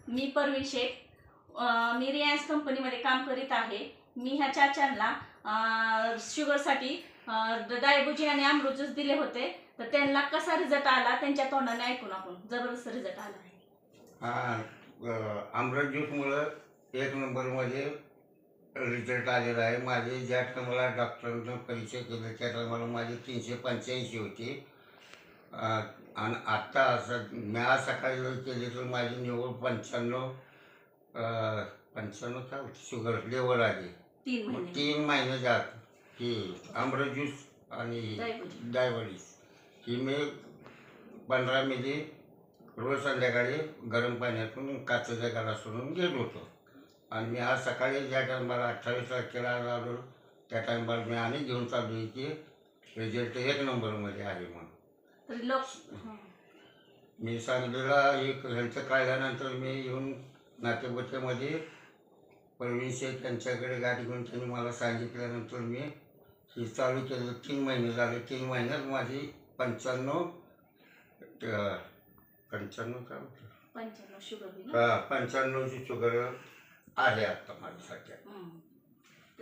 मी परवीन शेख, मी Reliance कंपनीमध्ये काम करीत आहे। मी ह्या चाचांना शुगरसाठी डायबुजी आणि अमृत ज्यूस दिले होते, तर त्यांना कसा रिझल्ट आला त्यांच्या तोंडाने ऐकून आपण जबरदस्त रिझल्ट आला आहे। अमृत ज्यूसमुळं 1 नंबरमध्ये रिझल्ट आलेला आहे। माझे ज्या टायमाला डॉक्टरांना परीक्षा केली त्या टायमाला माझे 385 होते आणि आत्ता असं मी आज सकाळी केली तर माझी निव्वळ 95 का शुगर लेवल आली। 3 महिन्याच्या आत ही अमृत ज्यूस आणि डायबिटीज ही मी 15 मिली रोज संध्याकाळी गरम पाण्यातून काचेच्या गलासून घेत होतो आणि मी आज सकाळी ज्या टायमाला 28 तारखेला आलो त्या टायमाला मी आणि घेऊन चाललो आहे की रिझल्ट 1 नंबरमध्ये आहे म्हणून। मी सांगलीला एक ह्यांचं काढल्यानंतर मी येऊन नातेवाईकामध्ये परवीन शेख यांच्याकडे गाडी घेऊन त्यांनी मला सांगितल्यानंतर मी ही चालू केलं। 3 महिने झाले। 3 महिन्यात माझी 95 शुगर 95ची शुगर आहे आता माझ्या सध्या।